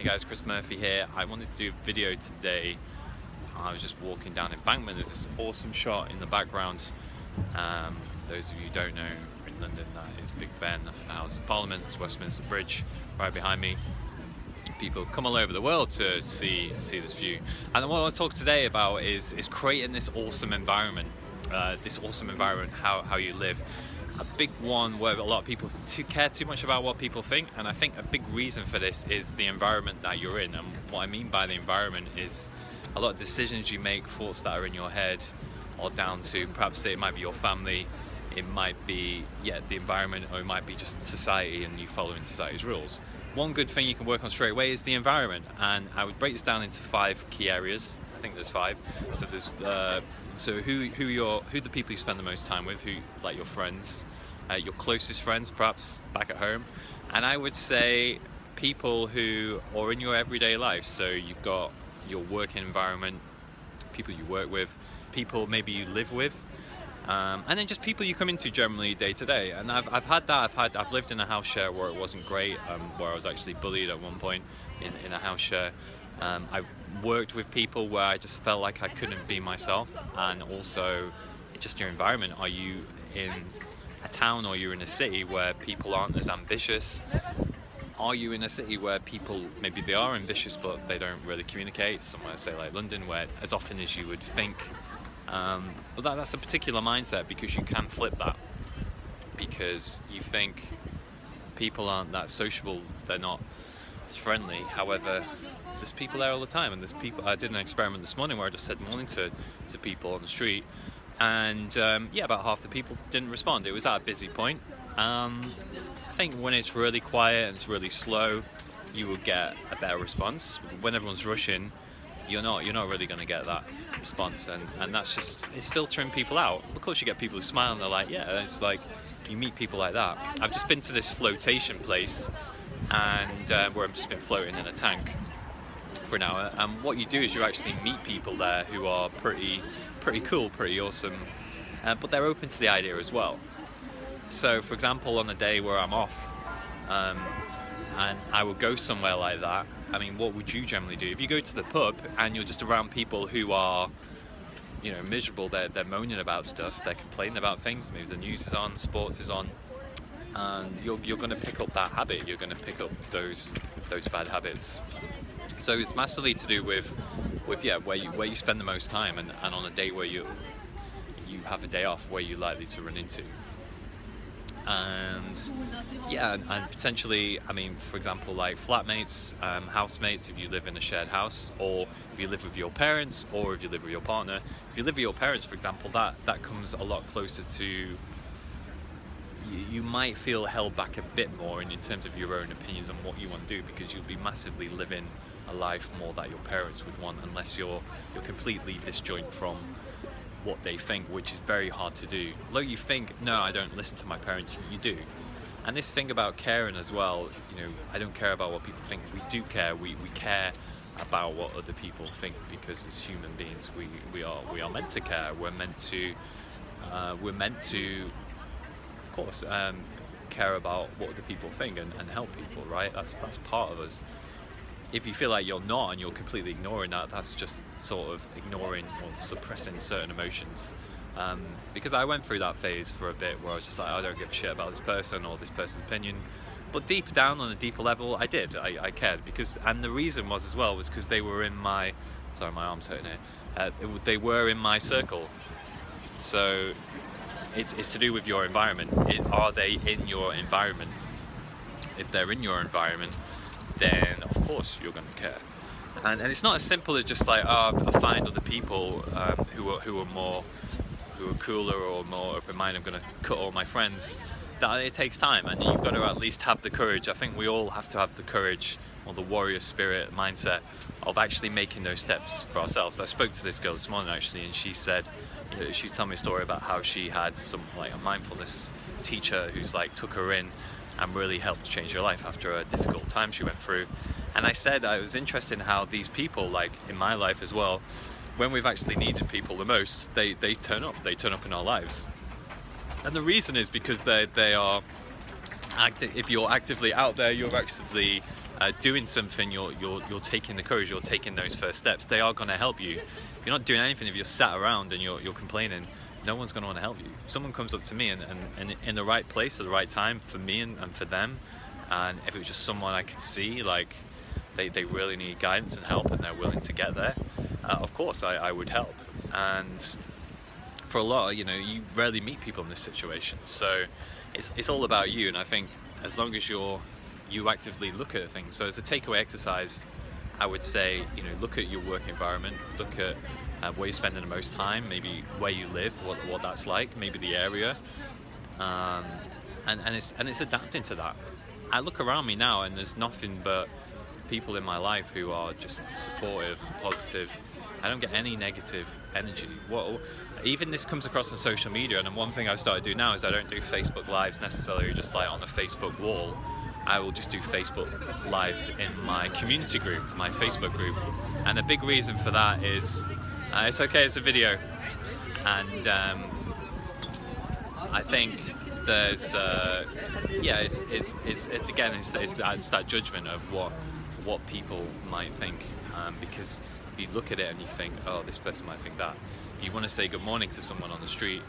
Hey guys, Chris Murphy here. I wanted to do a video today. I was just walking down Embankment. There's this awesome shot in the background. Those of you who don't know, in London, that is Big Ben, that's the House of Parliament, it's Westminster Bridge right behind me. People come all over the world to see this view. And what I want to talk today about is creating this awesome environment. How you live. A big one where a lot of people care too much about what people think, and I think a big reason for this is the environment that you're in. And what I mean by the environment is a lot of decisions you make, thoughts that are in your head, or down to perhaps it might be your family, it might be the environment, or it might be just society and you following society's rules. One good thing you can work on straight away is the environment, and I would break this down into 5 key areas. I think there's 5. So there's who the people you spend the most time with, who, like your friends, your closest friends, perhaps back at home. And I would say people who are in your everyday life. So you've got your working environment, people you work with, people maybe you live with, and then just people you come into generally day to day. And I've had that. I've lived in a house share where it wasn't great, where I was actually bullied at one point in a house share. I've worked with people where I just felt like I couldn't be myself, and also just your environment. Are you in a town or you're in a city where people aren't as ambitious? Are you in a city where people, maybe they are ambitious but they don't really communicate? Somewhere, say like London, where as often as you would think. But that's a particular mindset, because you can flip that, because you think people aren't that sociable, they're not as friendly. However, there's people there all the time, and there's people. I did an experiment this morning where I just said morning to people on the street, and about half the people didn't respond. It was at a busy point. I think when it's really quiet and it's really slow, you will get a better response. When everyone's rushing, you're not really going to get that response, and that's just, it's filtering people out. Of course you get people who smile and they're like, yeah, it's like you meet people like that. I've just been to this flotation place, and where I've just been floating in a tank for an hour, and what you do is you actually meet people there who are pretty cool, pretty awesome, but they're open to the idea as well. So for example, on a day where I'm off, and I will go somewhere like that, I mean, what would you generally do? If you go to the pub and you're just around people who are, miserable, they're moaning about stuff, they're complaining about things, maybe the news is on, sports is on, and you're going to pick up that habit, you're going to pick up those bad habits. So it's massively to do with where you spend the most time, and on a day where you have a day off, where you're likely to run into. And potentially, I mean, for example, like flatmates, housemates, if you live in a shared house, or if you live with your parents, or if you live with your partner. If you live with your parents, for example, that comes a lot closer to, you might feel held back a bit more in terms of your own opinions on what you want to do, because you'll be massively living a life more that your parents would want, unless you're completely disjoint from what they think, which is very hard to do. Although you think, no, I don't listen to my parents, you do. And this thing about caring as well, I don't care about what people think. We do care. We care about what other people think, because as human beings, we are meant to care. We're meant to of course, care about what other people think and help people, right? That's part of us. If you feel like you're not, and you're completely ignoring that, that's just sort of ignoring or suppressing certain emotions. Because I went through that phase for a bit where I was just like, I don't give a shit about this person or this person's opinion. But deep down, on a deeper level, I did. I cared, and the reason was because they were in my, sorry, my arm's hurting here. They were in my circle. So it's to do with your environment. Are they in your environment? If they're in your environment, then of course you're going to care. And it's not as simple as just like, I find other people who are cooler or more open-minded, I'm going to cut all my friends. That it takes time, and you've got to at least have the courage. I think we all have to have the courage, or the warrior spirit mindset, of actually making those steps for ourselves. I spoke to this girl this morning actually, and she said, she was telling me a story about how she had some, like, a mindfulness teacher who's like took her in and really helped change her life after a difficult time she went through. And I said I was interested in how these people, like in my life as well, when we've actually needed people the most, they turn up in our lives. And the reason is because they are active. If you're actively out there, you're actively doing something, you're taking the courage, you're taking those first steps. They are going to help you. If you're not doing anything, if you're sat around and you're complaining, no one's going to want to help you. If someone comes up to me and in the right place at the right time for me and for them, and if it was just someone I could see like they really need guidance and help and they're willing to get there, of course I would help. And for a lot, you rarely meet people in this situation, so it's all about you. And I think as long as you actively look at things, so as a takeaway exercise, I would say, look at your work environment, look at where you're spending the most time, maybe where you live, what that's like, maybe the area, and it's adapting to that. I look around me now and there's nothing but people in my life who are just supportive and positive. I don't get any negative energy. Even this comes across on social media, and then one thing I've started to do now is I don't do Facebook Lives necessarily just like on the Facebook wall. I will just do Facebook Lives in my community group, my Facebook group. And a big reason for that is, it's okay, it's a video. And I think there's, it's that judgment of what people might think. Because if you look at it and you think, oh, this person might think that. If you want to say good morning to someone on the street,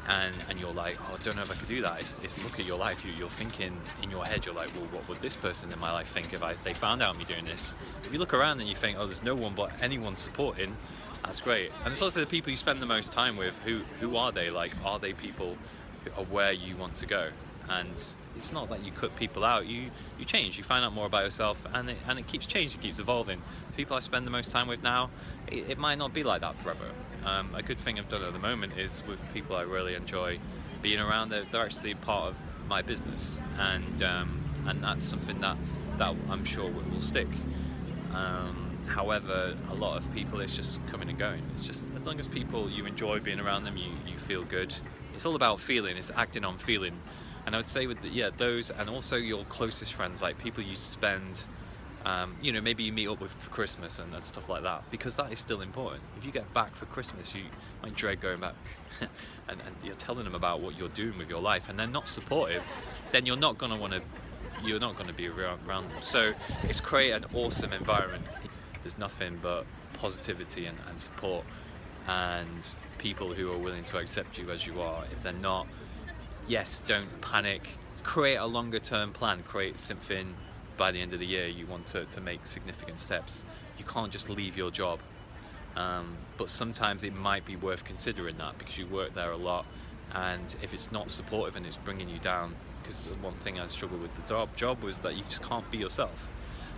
and you're like, oh, I don't know if I could do that. It's look at your life. You're thinking in your head. You're like, well, what would this person in my life think if they found out me doing this? If you look around and you think, oh, there's no one but anyone supporting, that's great. And it's also the people you spend the most time with. Who are they? Like, are they people who are where you want to go? And it's not that you cut people out. You change. You find out more about yourself, and it keeps changing. It keeps evolving. The people I spend the most time with now, it might not be like that forever. A good thing I've done at the moment is with people I really enjoy being around. They're actually part of my business, and that's something that I'm sure will stick. However, a lot of people, it's just coming and going. It's just, as long as people, you enjoy being around them, you feel good. It's all about feeling. It's acting on feeling. And I would say with those, and also your closest friends, like people you spend, maybe you meet up with for Christmas and stuff like that, because that is still important. If you get back for Christmas, you might dread going back, and you're telling them about what you're doing with your life, and they're not supportive, then you're not going to be around them. So it's create an awesome environment. There's nothing but positivity and support, and people who are willing to accept you as you are. If they're not, yes, don't panic. Create a longer term plan. Create something by the end of the year you want to make significant steps. You can't just leave your job, but sometimes it might be worth considering that, because you work there a lot, and if it's not supportive and it's bringing you down, because the one thing I struggled with the job was that you just can't be yourself,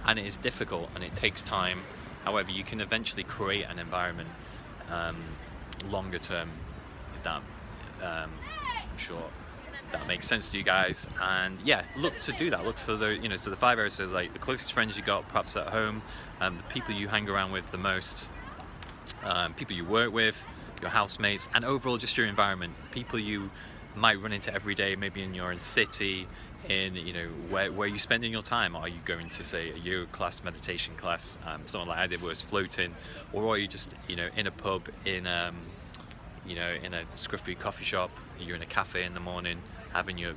and it is difficult and it takes time. However, you can eventually create an environment longer term that I'm sure that makes sense to you guys. And yeah, look to do that. Look for the so the 5 areas, so like the closest friends you got perhaps at home, the people you hang around with the most, people you work with, your housemates, and overall just your environment, people you might run into every day, maybe in your own city, in where you spending your time. Are you going to, say, a yoga class, meditation class, something like I did, where it's floating, or are you just in a pub, in a scruffy coffee shop, you're in a cafe in the morning having your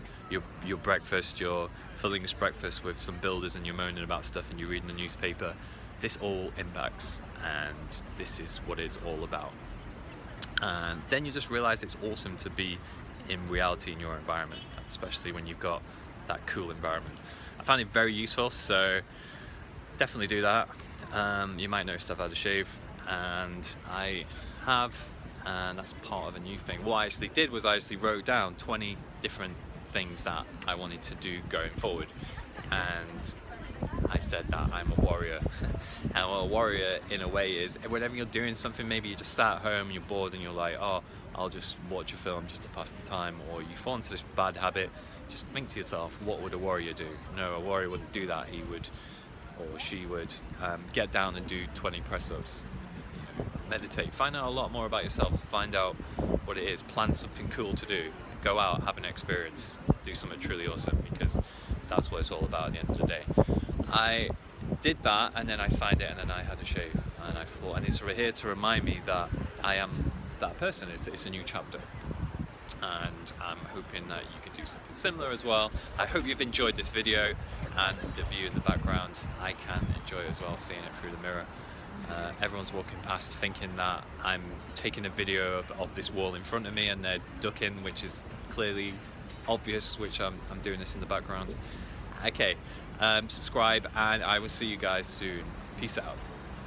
breakfast, you're filling this breakfast with some builders, and you're moaning about stuff and you're reading the newspaper. This all impacts, and this is what it's all about. And then you just realize it's awesome to be in reality in your environment, especially when you've got that cool environment. I found it very useful, so definitely do that. You might notice I've had a shave, and I have, and that's part of a new thing. What I actually did was I actually wrote down 20 different things that I wanted to do going forward, and I said that I'm a warrior. And what a warrior in a way is, whenever you're doing something, maybe you just sat at home and you're bored and you're like, oh, I'll just watch a film just to pass the time, or you fall into this bad habit, just think to yourself, what would a warrior do? No, a warrior wouldn't do that. He would, or she would, get down and do 20 press-ups, meditate, find out a lot more about yourselves, find out what it is, plan something cool to do, go out, have an experience, do something truly awesome, because that's what it's all about at the end of the day. I did that, and then I signed it, and then I had a shave, and I thought, and it's here to remind me that I am that person. It's a new chapter. and I'm hoping that you can do something similar as well. I hope you've enjoyed this video, and the view in the background I can enjoy as well, seeing it through the mirror. Everyone's walking past thinking that I'm taking a video of this wall in front of me and they're ducking, which is clearly obvious, which I'm doing this in the background. Okay, subscribe and I will see you guys soon. Peace out.